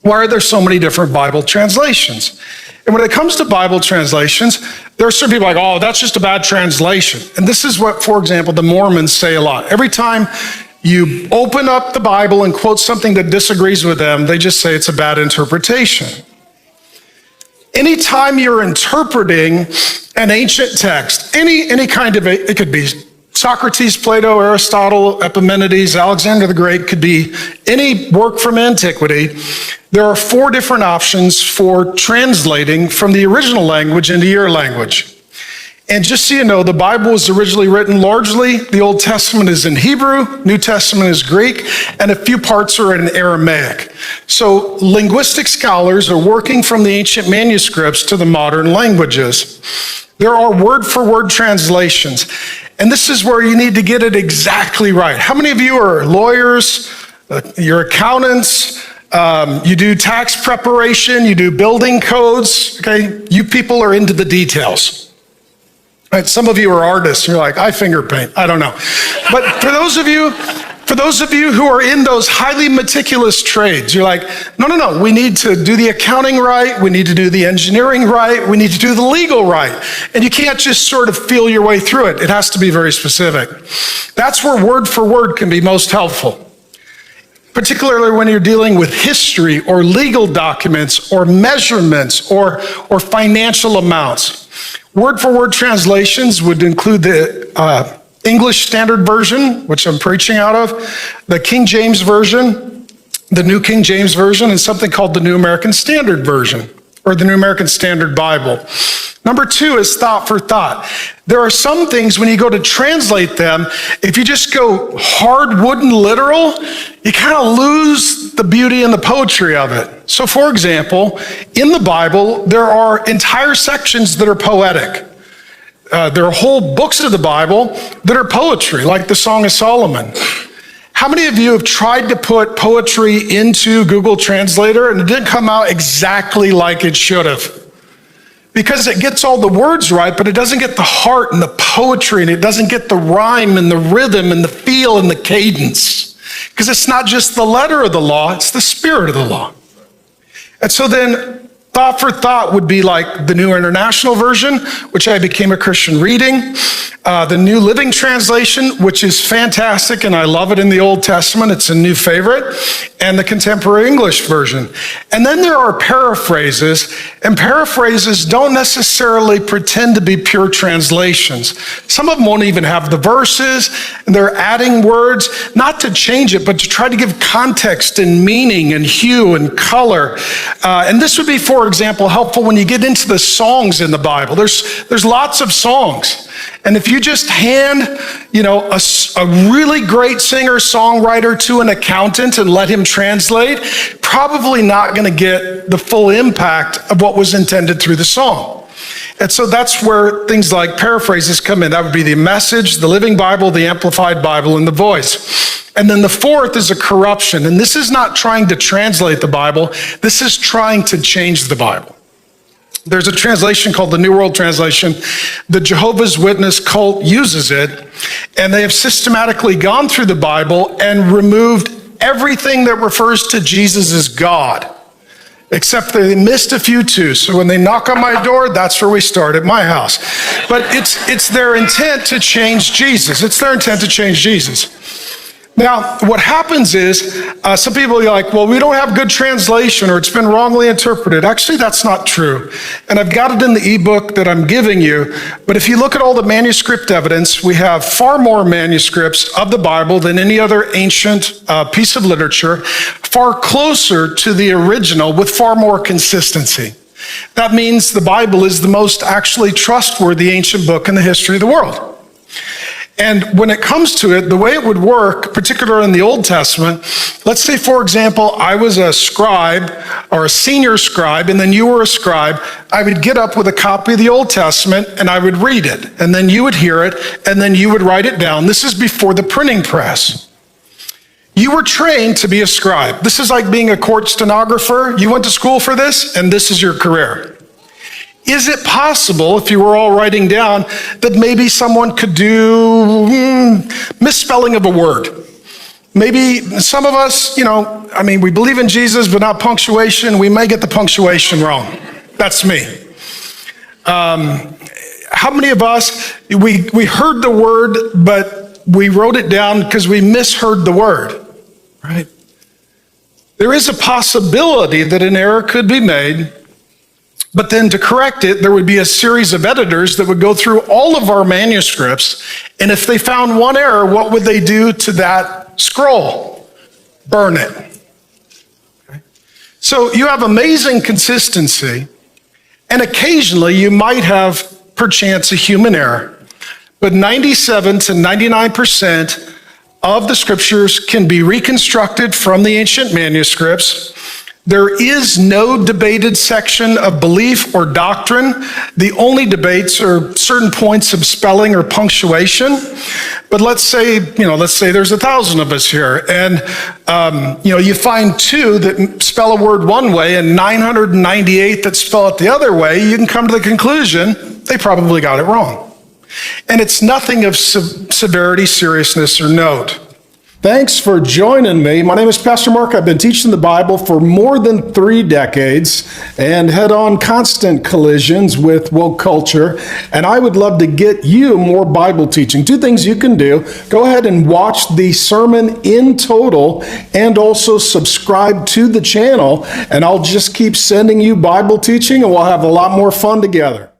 Why are there so many different Bible translations? And when it comes to Bible translations, there are certain people like, oh, that's just a bad translation. And this is what, for example, the Mormons say a lot. Every time you open up the Bible and quote something that disagrees with them, they just say it's a bad interpretation. Anytime you're interpreting an ancient text, any kind of, it could be Socrates, Plato, Aristotle, Epimenides, Alexander the Great, could be any work from antiquity. There are 4 different options for translating from the original language into your language. And just so you know, the Bible was originally written largely, the Old Testament is in Hebrew, New Testament is Greek, and a few parts are in Aramaic. So linguistic scholars are working from the ancient manuscripts to the modern languages. There are word-for-word translations, and this is where you need to get it exactly right. How many of you are lawyers, you're accountants, you do tax preparation, you do building codes, okay? You people are into the details. Right, some of you are artists, and you're like, I finger paint, I don't know. But for those of you who are in those highly meticulous trades, you're like, no, we need to do the accounting right, we need to do the engineering right, we need to do the legal right. And you can't just sort of feel your way through it. It has to be very specific. That's where word for word can be most helpful, particularly when you're dealing with history or legal documents or measurements or financial amounts. Word-for-word translations would include the English Standard Version, which I'm preaching out of, the King James Version, the New King James Version, and something called the New American Standard Version, or the New American Standard Bible. Number 2 is thought for thought. There are some things when you go to translate them, if you just go hard wooden literal, you kind of lose the beauty and the poetry of it. So for example, in the Bible, there are entire sections that are poetic. There are whole books of the Bible that are poetry, like the Song of Solomon. How many of you have tried to put poetry into Google Translator and it didn't come out exactly like it should have? Because it gets all the words right, but it doesn't get the heart and the poetry, and it doesn't get the rhyme and the rhythm and the feel and the cadence. Because it's not just the letter of the law, it's the spirit of the law. And so then, thought for thought would be like the New International Version, which I became a Christian reading, the New Living Translation, which is fantastic, and I love it in the Old Testament. It's a new favorite, and the Contemporary English Version. And then there are paraphrases, and paraphrases don't necessarily pretend to be pure translations. Some of them won't even have the verses, and they're adding words, not to change it, but to try to give context and meaning and hue and color. And this would be, for example, helpful when you get into the songs in the Bible. There's lots of songs. And if you just hand, a really great singer-songwriter to an accountant and let him translate, probably not going to get the full impact of what was intended through the song. And so that's where things like paraphrases come in. That would be the Message, the Living Bible, the Amplified Bible, and the Voice. And then the 4th is a corruption. And this is not trying to translate the Bible. This is trying to change the Bible. There's a translation called the New World Translation. The Jehovah's Witness cult uses it, and they have systematically gone through the Bible and removed everything that refers to Jesus as God, except they missed a few too. So when they knock on my door, that's where we start, at my house. But it's their intent to change Jesus. It's their intent to change Jesus. Now, what happens is, some people are like, well, we don't have good translation, or it's been wrongly interpreted. Actually, that's not true. And I've got it in the ebook that I'm giving you. But if you look at all the manuscript evidence, we have far more manuscripts of the Bible than any other ancient piece of literature, far closer to the original with far more consistency. That means the Bible is the most actually trustworthy ancient book in the history of the world. And when it comes to it, the way it would work, particularly in the Old Testament, let's say, for example, I was a scribe or a senior scribe, and then you were a scribe. I would get up with a copy of the Old Testament, and I would read it, and then you would hear it, and then you would write it down. This is before the printing press. You were trained to be a scribe. This is like being a court stenographer. You went to school for this, and this is your career. Is it possible, if you were all writing down, that maybe someone could do misspelling of a word? Maybe some of us, we believe in Jesus, but not punctuation. We may get the punctuation wrong. That's me. How many of us, we heard the word, but we wrote it down because we misheard the word, right? There is a possibility that an error could be made, but then to correct it, there would be a series of editors that would go through all of our manuscripts, and if they found one error, what would they do to that scroll? Burn it. Okay? So you have amazing consistency, and occasionally you might have perchance a human error, but 97 to 99% of the scriptures can be reconstructed from the ancient manuscripts. There is no debated section of belief or doctrine. The only debates are certain points of spelling or punctuation. But let's say there's 1,000 of us here, and you find 2 that spell a word one way and 998 that spell it the other way. You can come to the conclusion they probably got it wrong. And it's nothing of severity, seriousness, or note. Thanks for joining me. My name is Pastor Mark. I've been teaching the Bible for more than 3 decades and head on constant collisions with woke culture. And I would love to get you more Bible teaching. 2 things you can do. Go ahead and watch the sermon in total and also subscribe to the channel. And I'll just keep sending you Bible teaching and we'll have a lot more fun together.